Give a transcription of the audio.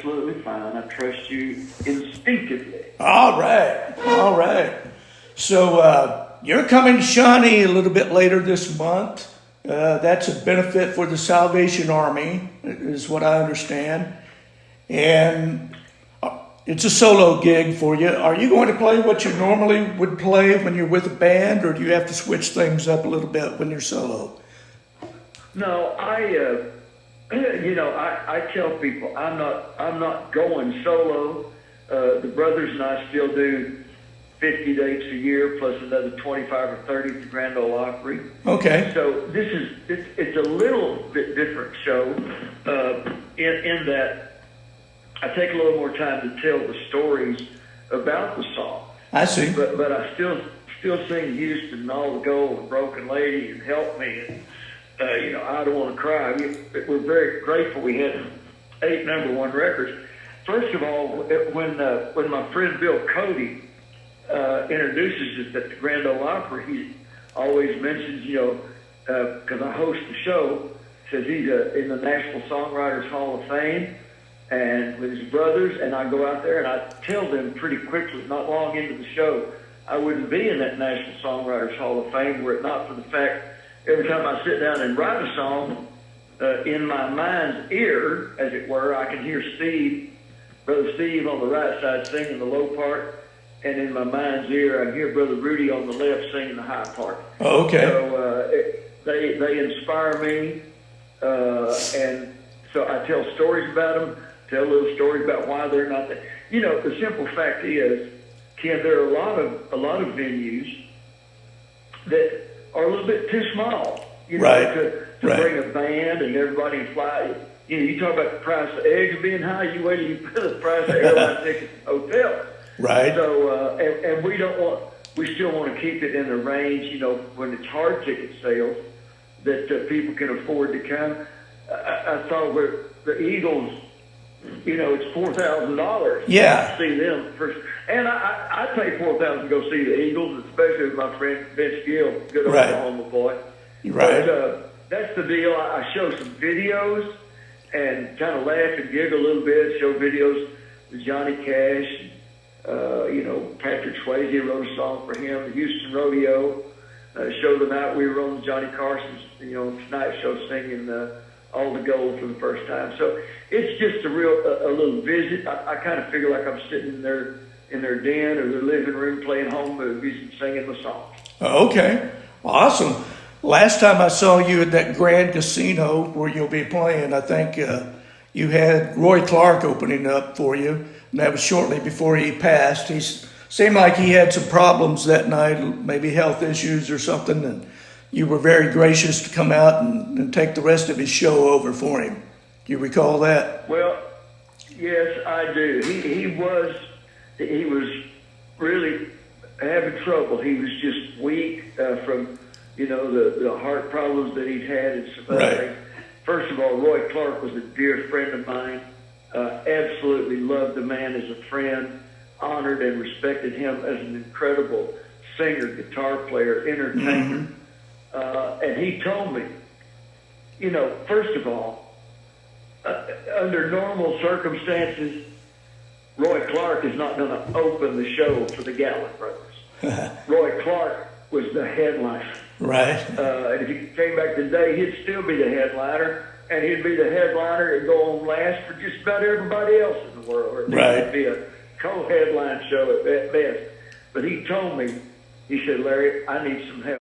absolutely fine. I trust you instinctively. All right. All right. So you're coming to Shawnee a little bit later this month. That's a benefit for the Salvation Army, is what I understand. And it's a solo gig for you. Are you going to play what you normally would play when you're with a band, or do you have to switch things up a little bit when you're solo? No, I tell people I'm not going solo. The brothers and I still do 50 dates a year plus another 25 or 30 at the Grand Ole Opry. Okay. So it's a little bit different show in that I take a little more time to tell the stories about the song. I see. But I still sing Houston and All the Gold and Broken Lady and Help Me and I Don't Want to Cry. We're very grateful we had 8 #1 records. First of all, when my friend Bill Cody introduces us at the Grand Ole Opry, he always mentions, because I host the show, says he's in the National Songwriters Hall of Fame and with his brothers, and I go out there and I tell them pretty quickly, not long into the show, I wouldn't be in that National Songwriters Hall of Fame were it not for the fact every time I sit down and write a song, in my mind's ear, as it were, I can hear Brother Steve on the right side singing the low part, and in my mind's ear, I hear Brother Rudy on the left singing the high part. Oh, okay. So they inspire me, and so I tell stories about them, tell little stories about why they're not there. The simple fact is, Ken, there are a lot of venues that are a little bit too small, right. to right. bring a band and everybody fly. You talk about the price of eggs being high. You wait till you pay the price of airline tickets and hotel. Right. So, and we still want to keep it in the range, when it's hard ticket sales, that people can afford to come. I thought the Eagles, it's $4,000. Yeah. To see them first. And I pay $4,000 to go see the Eagles, especially with my friend Vince Gill, good right. Oklahoma boy. Right. But that's the deal. I show some videos and kind of laugh and giggle a little bit. Show videos with Johnny Cash. Patrick Swayze wrote a song for him, the Houston Rodeo. Show the night we were on Johnny Carson's, Tonight Show singing All the Gold for the first time. So it's just a little visit. I kind of figure like I'm sitting in their den or their living room playing home movies and singing the songs. Okay, awesome. Last time I saw you at that Grand Casino where you'll be playing, I think you had Roy Clark opening up for you, and that was shortly before he passed. He seemed like he had some problems that night, maybe health issues or something, and you were very gracious to come out and take the rest of his show over for him. Do you recall that? Well, yes, I do. He was really having trouble. He was just weak from the heart problems that he'd had and some other things. First of all, Roy Clark was a dear friend of mine. Absolutely loved the man as a friend, honored and respected him as an incredible singer, guitar player, entertainer. And he told me, first of all, under normal circumstances, Roy Clark is not going to open the show for the Gatlin brothers. Roy Clark was the headliner. Right. And if he came back today, he'd still be the headliner, and he'd be the headliner and go on last for just about everybody else in the world. Or it'd be a co-headline show at best. But he told me, he said, Larry, I need some help.